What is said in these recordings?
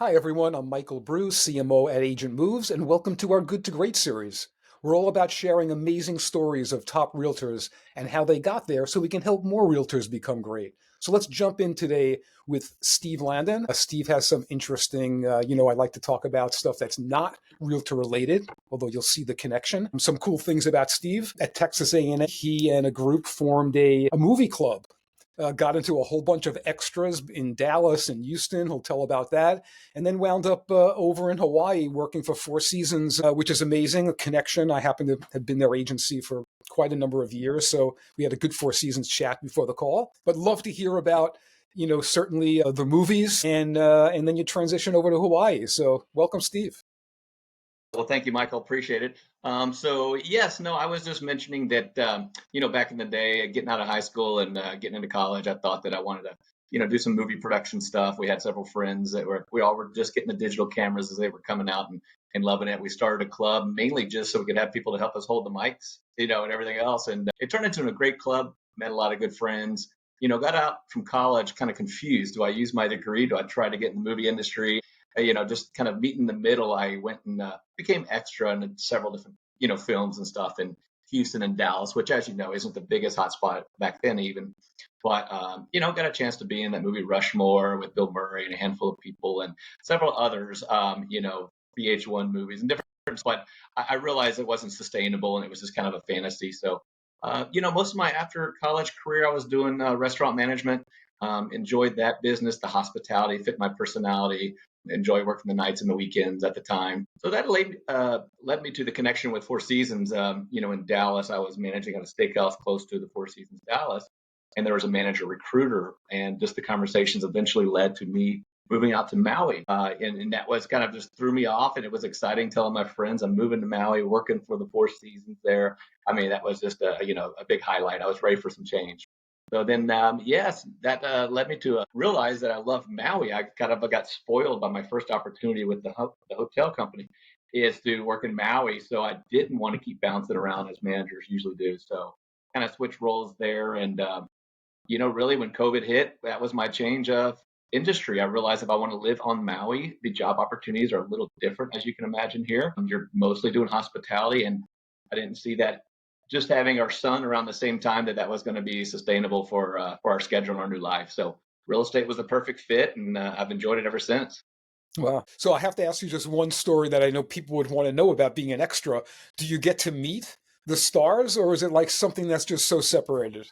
Hi, everyone. I'm Michael Bruce, CMO at Agent Moves, and welcome to our Good to Great series. We're all about sharing amazing stories of top realtors and how they got there so we can help more realtors become great. So let's jump in today with Steve Landin. Steve has some interesting, I like to talk about stuff that's not realtor related, although you'll see the connection. Some cool things about Steve. At Texas A&M, he and a group formed a movie club. Got into a whole bunch of extras in Dallas and Houston. He'll tell about that. And then wound up over in Hawaii working for Four Seasons, which is amazing. A connection. I happen to have been their agency for quite a number of years. So we had a good Four Seasons chat before the call. But love to hear about, certainly the movies and then you transition over to Hawaii. So welcome, Steve. Well, thank you, Michael. Appreciate it. So yes, no, I was just mentioning that, back in the day, getting out of high school and getting into college, I thought that I wanted to, do some movie production stuff. We had several friends we all were just getting the digital cameras as they were coming out and loving it. We started a club mainly just so we could have people to help us hold the mics, and everything else. And it turned into a great club, met a lot of good friends. Got out from college kind of confused. Do I use my degree? Do I try to get in the movie industry? Just kind of meet in the middle. I went and became extra in several different, films and stuff in Houston and Dallas, which, as you know, isn't the biggest hotspot back then even. But, got a chance to be in that movie Rushmore with Bill Murray and a handful of people and several others, VH1 movies and different, but I realized it wasn't sustainable and it was just kind of a fantasy. So, most of my after college career, I was doing restaurant management. Enjoyed that business. The hospitality fit my personality. Enjoy working the nights and the weekends at the time. So that led me to the connection with Four Seasons. In Dallas, I was managing at a steakhouse close to the Four Seasons Dallas, and there was a manager recruiter, and just the conversations eventually led to me moving out to Maui, and that was kind of just threw me off, and it was exciting telling my friends I'm moving to Maui, working for the Four Seasons there. I mean, that was just a big highlight. I was ready for some change. So then, yes, that led me to realize that I love Maui. I kind of got spoiled by my first opportunity with the hotel company is to work in Maui. So I didn't want to keep bouncing around as managers usually do. So kind of switched roles there. And, really when COVID hit, that was my change of industry. I realized if I want to live on Maui, the job opportunities are a little different, as you can imagine here. You're mostly doing hospitality. And I didn't see that just having our son around the same time that was going to be sustainable for our schedule and our new life. So real estate was the perfect fit, and I've enjoyed it ever since. Wow. So I have to ask you just one story that I know people would want to know about being an extra. Do you get to meet the stars, or is it like something that's just so separated?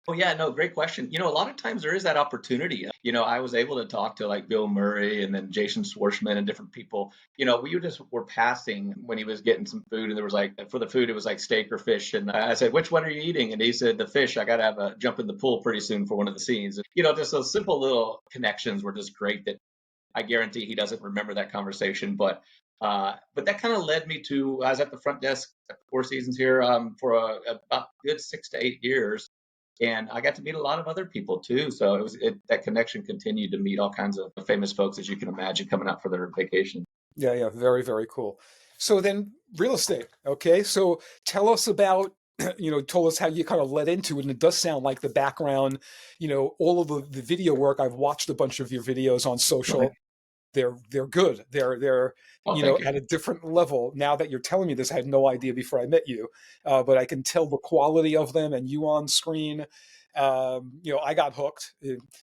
Oh yeah, no, great question. A lot of times there is that opportunity. I was able to talk to like Bill Murray and then Jason Schwartzman and different people. We just were passing when he was getting some food, and there was like for the food it was like steak or fish, and I said, "Which one are you eating?" And he said, "The fish. I got to have a jump in the pool pretty soon for one of the scenes." Just those simple little connections were just great. That I guarantee he doesn't remember that conversation, but that kind of led me to I was at the front desk at the Four Seasons here for about good 6 to 8 years, and I got to meet a lot of other people too. So that connection continued to meet all kinds of famous folks, as you can imagine, coming out for their vacation. Yeah, yeah, very, very cool. So then real estate. Okay. So tell us about, told us how you kind of led into it. And it does sound like the background, all of the video work. I've watched a bunch of your videos on Right. social. They're good. They're Oh, thank you. at a different level. Now that you're telling me this, I had no idea before I met you, but I can tell the quality of them and you on screen. I got hooked.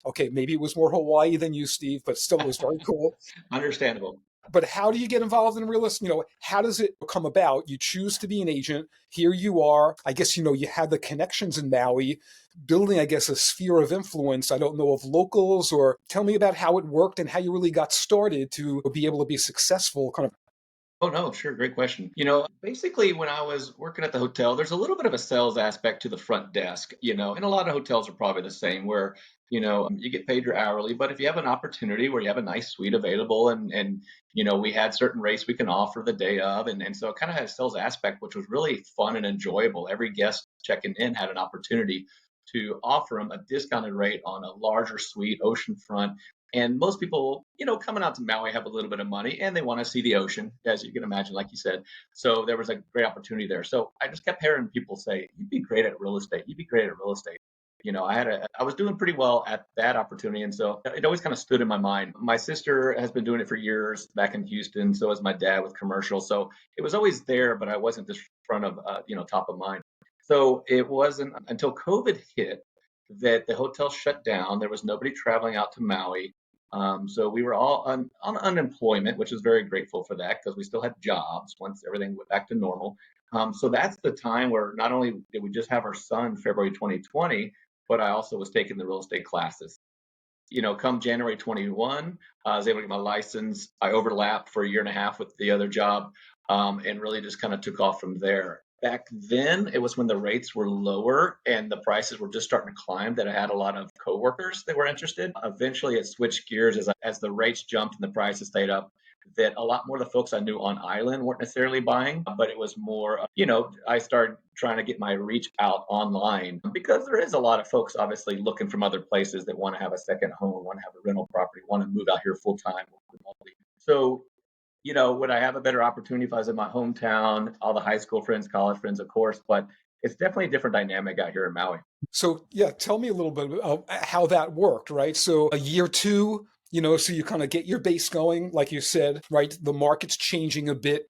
Okay, maybe it was more Hawaii than you, Steve, but still it was very cool. Understandable. But how do you get involved in real estate? How does it come about? You choose to be an agent. Here you are. I guess, you had the connections in Maui, building, I guess, a sphere of influence. I don't know of locals, or tell me about how it worked and how you really got started to be able to be successful. Kind of, Oh, no, sure. Great question. Basically, when I was working at the hotel, there's a little bit of a sales aspect to the front desk, and a lot of hotels are probably the same where, you get paid your hourly, but if you have an opportunity where you have a nice suite available and we had certain rates we can offer the day of. And so it kind of had a sales aspect, which was really fun and enjoyable. Every guest checking in had an opportunity to offer them a discounted rate on a larger suite, oceanfront. And most people, coming out to Maui have a little bit of money and they want to see the ocean, as you can imagine, like you said. So there was a great opportunity there. So I just kept hearing people say, "You'd be great at real estate. You'd be great at real estate." I was doing pretty well at that opportunity. And so it always kind of stood in my mind. My sister has been doing it for years back in Houston. So has my dad with commercial. So it was always there, but I wasn't just front of, top of mind. So it wasn't until COVID hit that the hotel shut down. There was nobody traveling out to Maui. So we were all on unemployment, which is very grateful for that because we still had jobs once everything went back to normal. So that's the time where not only did we just have our son February 2020, but I also was taking the real estate classes. Come January 21, I was able to get my license. I overlapped for a year and a half with the other job, and really just kind of took off from there. Back then, it was when the rates were lower and the prices were just starting to climb that I had a lot of coworkers that were interested. Eventually, it switched gears as the rates jumped and the prices stayed up. That a lot more of the folks I knew on island weren't necessarily buying, but it was more, I started trying to get my reach out online because there is a lot of folks obviously looking from other places that want to have a second home, want to have a rental property, want to move out here full time remotely. So would I have a better opportunity if I was in my hometown, all the high school friends, college friends, of course, but it's definitely a different dynamic out here in Maui. So yeah, tell me a little bit about how that worked, right? So a year two, so you kind of get your base going, like you said, right? The market's changing a bit.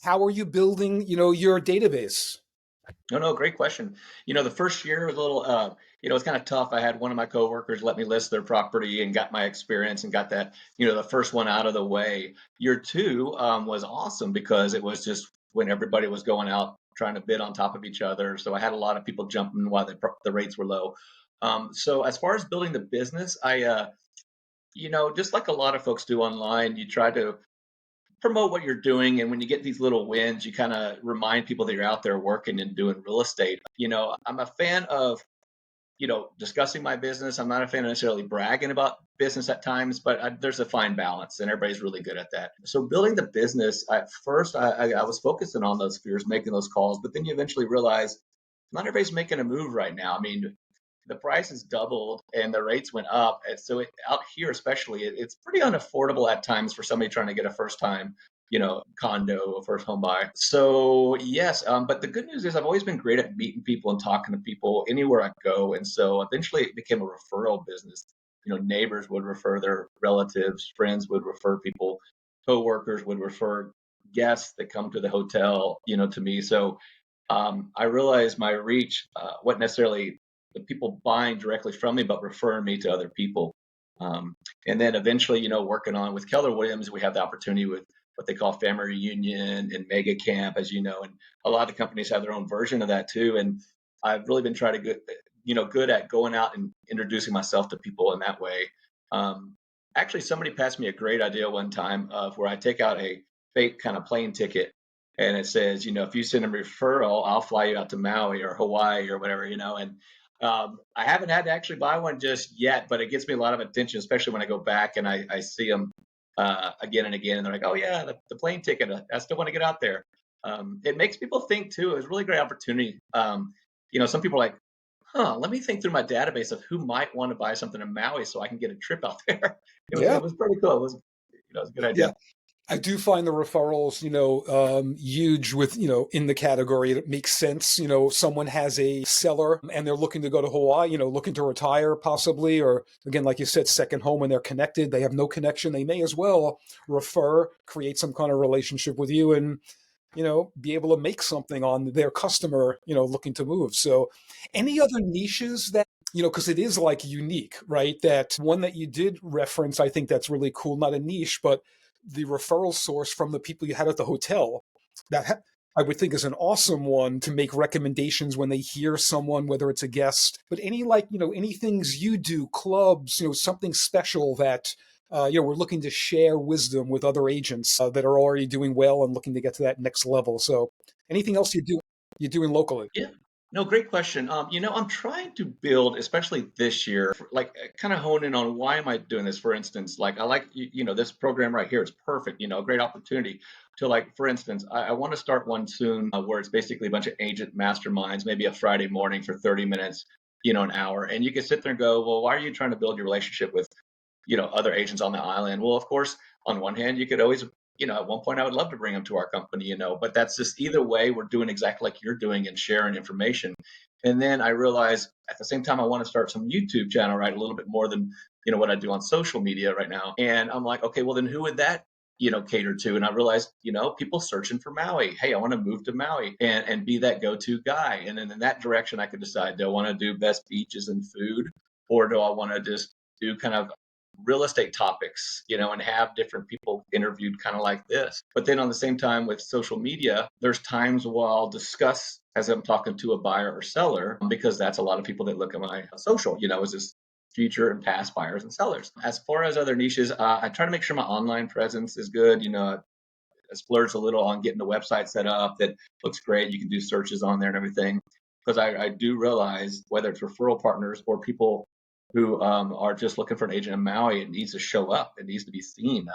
How are you building, your database? No, no, great question. The first year was a little, it's kind of tough. I had one of my coworkers let me list their property and got my experience and got that, the first one out of the way. Year two was awesome because it was just when everybody was going out trying to bid on top of each other. So I had a lot of people jumping while the rates were low. So as far as building the business, just like a lot of folks do online, you try to promote what you're doing. And when you get these little wins, you kind of remind people that you're out there working and doing real estate. I'm a fan of, discussing my business. I'm not a fan of necessarily bragging about business at times, but there's a fine balance and everybody's really good at that. So building the business, at first, I was focusing on those fears, making those calls, but then you eventually realize not everybody's making a move right now. I mean, the prices doubled and the rates went up. And so out here, especially, it's pretty unaffordable at times for somebody trying to get a first time, condo, a first home buy. So yes, but the good news is I've always been great at meeting people and talking to people anywhere I go. And so eventually it became a referral business. Neighbors would refer their relatives, friends would refer people, coworkers would refer guests that come to the hotel, to me. So I realized my reach wasn't necessarily the people buying directly from me, but referring me to other people. And then eventually, working on with Keller Williams, we have the opportunity with what they call family reunion and mega camp, as you know, and a lot of the companies have their own version of that too. And I've really been trying to good at going out and introducing myself to people in that way. Um, Actually, somebody passed me a great idea one time of where I take out a fake kind of plane ticket and it says, if you send a referral, I'll fly you out to Maui or Hawaii or whatever, and I haven't had to actually buy one just yet, but it gets me a lot of attention, especially when I go back and I see them again and again, and they're like, "Oh yeah, the plane ticket. I still want to get out there." It makes people think too. It was a really great opportunity. Some people are like, "Huh, let me think through my database of who might want to buy something in Maui so I can get a trip out there." Yeah. It was pretty cool. It was a good Yeah. idea. I do find the referrals, huge with, in the category. It makes sense. Someone has a seller and they're looking to go to Hawaii, looking to retire possibly, or again, like you said, second home and they're connected. They have no connection. They may as well refer, create some kind of relationship with you and, be able to make something on their customer, looking to move. So any other niches that, because it is like unique, right? That one that you did reference, I think that's really cool. Not a niche, but the referral source from the people you had at the hotel I would think is an awesome one to make recommendations when they hear someone, whether it's a guest, but any like, any things you do, clubs, something special that, we're looking to share wisdom with other agents that are already doing well and looking to get to that next level. So anything else you're doing locally? Yeah. No, great question. I'm trying to build, especially this year, like kind of hone in on why am I doing this? For instance, like I like, this program right here is perfect, a great opportunity to like, for instance, I want to start one soon where it's basically a bunch of agent masterminds, maybe a Friday morning for 30 minutes, an hour. And you can sit there and go, well, why are you trying to build your relationship with other agents on the island? Well, of course, on one hand, you could always, at one point I would love to bring them to our company, but that's just either way, we're doing exactly like you're doing and sharing information. And then I realized at the same time, I want to start some YouTube channel, right? A little bit more than, what I do on social media right now. And I'm like, okay, well, then who would that, cater to? And I realized, people searching for Maui. Hey, I want to move to Maui and be that go-to guy. And then in that direction, I could decide, do I want to do best beaches and food, or do I want to just do kind of real estate topics, and have different people interviewed kind of like this. But then on the same time with social media, there's times where I'll discuss as I'm talking to a buyer or seller, because that's a lot of people that look at my social, is this future and past buyers and sellers. As far as other niches, I try to make sure my online presence is good. I splurge a little on getting the website set up that looks great. You can do searches on there and everything. Because I do realize whether it's referral partners or people who are just looking for an agent in Maui, it needs to show up. It needs to be seen.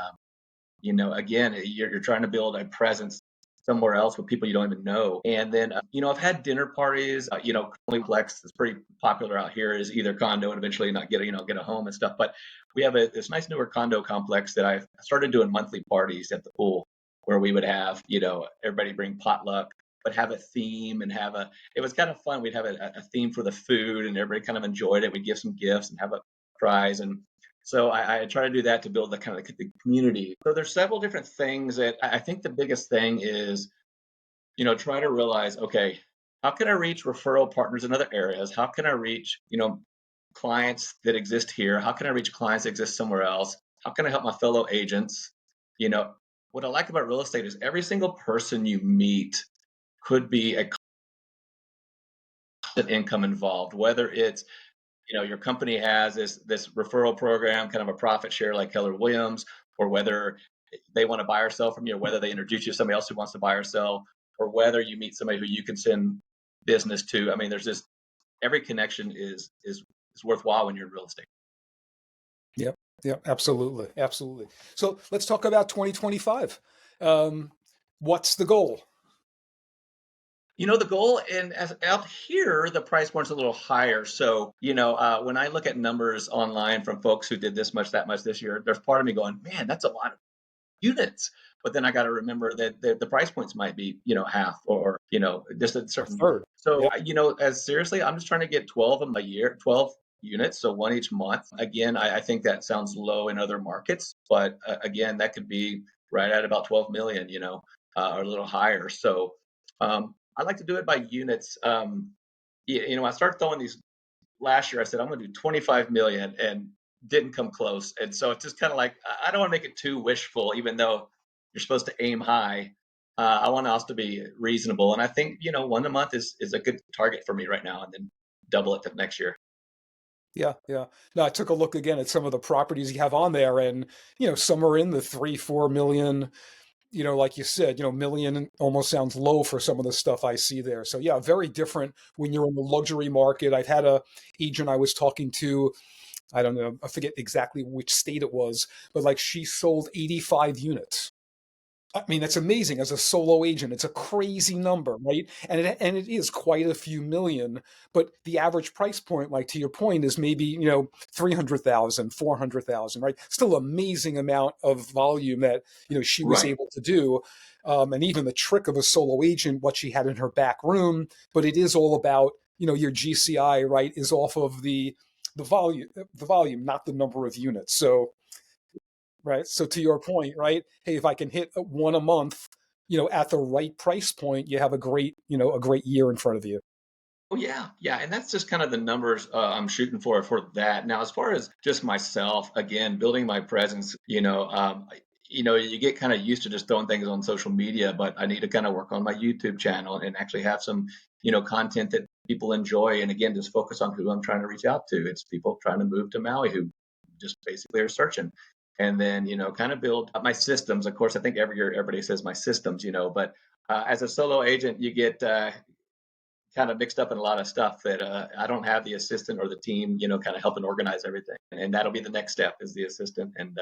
Again, you're trying to build a presence somewhere else with people you don't even know. And then, I've had dinner parties. Currently Flex is pretty popular out here. Is either condo and eventually not get a home and stuff. But we have this nice newer condo complex that I started doing monthly parties at the pool, where we would have everybody bring potluck, but have a theme and have a. It was kind of fun. We'd have a theme for the food, and everybody kind of enjoyed it. We'd give some gifts and have a prize. And so I try to do that to build the kind of the community. So there's several different things that I think the biggest thing is, try to realize, okay, how can I reach referral partners in other areas? How can I reach, clients that exist here? How can I reach clients that exist somewhere else? How can I help my fellow agents? You know, what I like about real estate is every single person you meet could be a constant income involved, whether it's your company has this referral program, kind of a profit share like Keller Williams, or whether they want to buy or sell from you, or whether they introduce you to somebody else who wants to buy or sell, or whether you meet somebody who you can send business to. I mean, there's just every connection is worthwhile when you're in real estate. Yep. Yep. Absolutely. Absolutely. So let's talk about 2025. Um, what's the goal? The goal, and as out here, the price point's a little higher. So, when I look at numbers online from folks who did this much, that much this year, there's part of me going, man, that's a lot of units. But then I got to remember that the price points might be, half or, just a A certain. third. So, Yep. as seriously, I'm just trying to get 12 of them a year, 12 units, so one each month. Again, I think that sounds low in other markets, but again, that could be right at about 12 million, or a little higher. So, I like to do it by units. I started throwing these last year. I said I'm going to do 25 million and didn't come close. And so it's just kind of like I don't want to make it too wishful, even though you're supposed to aim high. I want us to be reasonable, and I think one a month is a good target for me right now, and then double it to next year. Yeah. Yeah. No, I took a look again at some of the properties you have on there, and some are in the 3, 4 million. Like you said, million almost sounds low for some of the stuff I see there. So yeah, very different when you're in the luxury market. I've had a agent I was talking to, I don't know, I forget exactly which state it was, but like she sold 85 units. I mean, that's amazing as a solo agent. It's a crazy number, right? And it is quite a few million, but the average price point, like to your point, is maybe, 300,000, 400,000, right? Still amazing amount of volume that, she was Right. able to do. And even the trick of a solo agent, what she had in her back room, but it is all about, your GCI, right, is off of the volume, not the number of units. So right? So to your point, right? Hey, if I can hit one a month, at the right price point, you have a great year in front of you. Oh yeah, yeah, and that's just kind of the numbers I'm shooting for that. Now, as far as just myself, again, building my presence, you get kind of used to just throwing things on social media, but I need to kind of work on my YouTube channel and actually have some, content that people enjoy. And again, just focus on who I'm trying to reach out to. It's people trying to move to Maui who just basically are searching. And then, kind of build up my systems. Of course, I think every year everybody says my systems, but as a solo agent, you get kind of mixed up in a lot of stuff that I don't have the assistant or the team, kind of helping organize everything. And that'll be the next step is the assistant and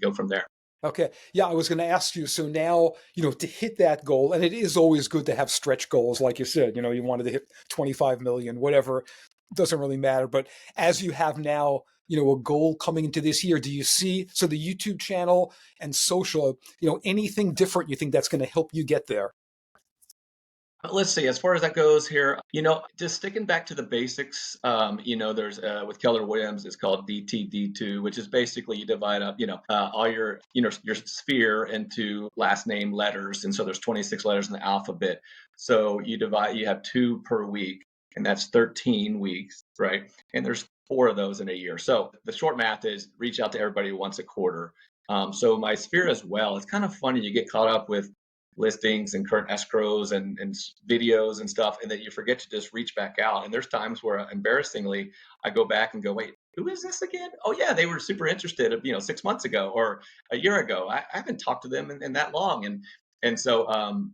go from there. Okay. Yeah, I was going to ask you. So now, to hit that goal, and it is always good to have stretch goals, like you said, you wanted to hit 25 million, whatever, doesn't really matter. But as you have now, a goal coming into this year, do you see, so the YouTube channel and social, anything different you think that's going to help you get there? Let's see, as far as that goes here, just sticking back to the basics, there's with Keller Williams, it's called DTD2, which is basically you divide up, all your sphere into last name letters. And so there's 26 letters in the alphabet. So you have two per week, and that's 13 weeks, right? And there's four of those in a year. So the short math is reach out to everybody once a quarter. So my sphere as well, it's kind of funny. You get caught up with listings and current escrows and videos and stuff, and that you forget to just reach back out. And there's times where embarrassingly I go back and go, wait, who is this again? Oh yeah, they were super interested, 6 months ago or a year ago. I haven't talked to them in that long. And so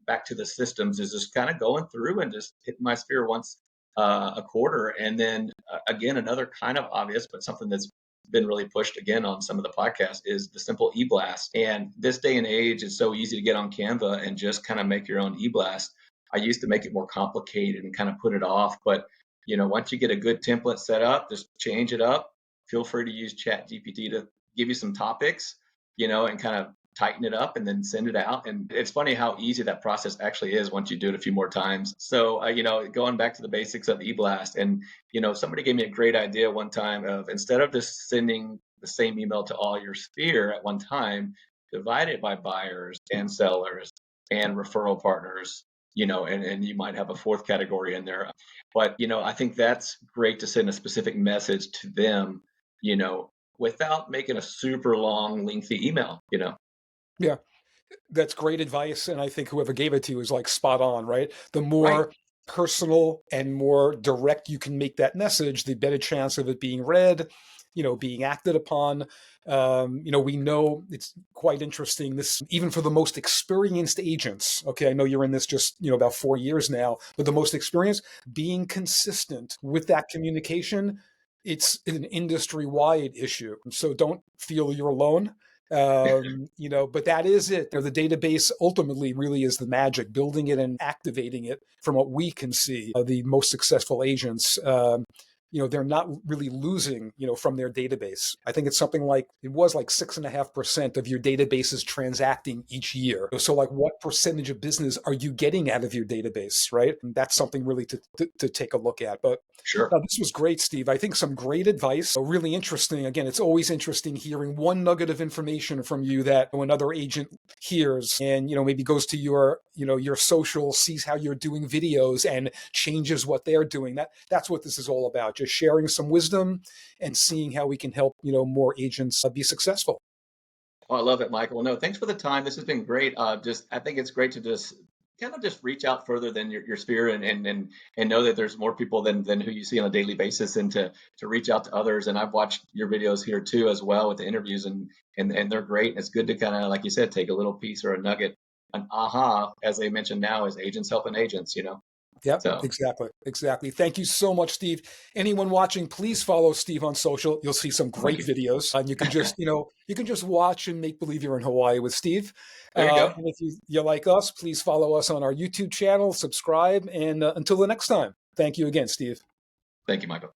back to the systems is just kind of going through and just hitting my sphere once a quarter. And then again, another kind of obvious, but something that's been really pushed again on some of the podcasts is the simple e-blast. And this day and age, it's so easy to get on Canva and just kind of make your own e-blast. I used to make it more complicated and kind of put it off, but once you get a good template set up, just change it up. Feel free to use Chat GPT to give you some topics, and kind of tighten it up and then send it out. And it's funny how easy that process actually is once you do it a few more times. So, going back to the basics of eBlast, and, somebody gave me a great idea one time of, instead of just sending the same email to all your sphere at one time, divide it by buyers and sellers and referral partners, and you might have a fourth category in there. But, I think that's great to send a specific message to them, without making a super long, lengthy email. Yeah. That's great advice, and I think whoever gave it to you is like spot on, right? The Right. more personal and more direct you can make that message, the better chance of it being read, being acted upon. We know it's quite interesting. This, even for the most experienced agents. Okay, I know you're in this just about 4 years now, but the most experienced, being consistent with that communication, it's an industry-wide issue. So don't feel you're alone. But that is it. The database ultimately really is the magic, building it and activating it. From what we can see, the most successful agents, they're not really losing, from their database. I think it's something like, it was like 6.5% of your database is transacting each year. So like, what percentage of business are you getting out of your database, right? And that's something really to take a look at. But Sure. this was great, Steve. I think some great advice. Really interesting. Again, it's always interesting hearing one nugget of information from you that another agent hears, and maybe goes to your social, sees how you're doing videos, and changes what they're doing. That's what this is all about. Just sharing some wisdom and seeing how we can help more agents be successful. Oh, I love it, Michael. No, thanks for the time. This has been great. I think it's great to just kind of just reach out further than your sphere, and know that there's more people than who you see on a daily basis, and to reach out to others. And I've watched your videos here too as well with the interviews, and they're great. And it's good to kind of, like you said, take a little piece or a nugget. An aha, as they mentioned now, is agents helping agents. Yep, So exactly. Exactly. Thank you so much, Steve. Anyone watching, please follow Steve on social. You'll see some thank great you. videos. And you can just, watch and make believe you're in Hawaii with Steve. There you go. And if you like us, please follow us on our YouTube channel, subscribe, and until the next time. Thank you again, Steve. Thank you, Michael.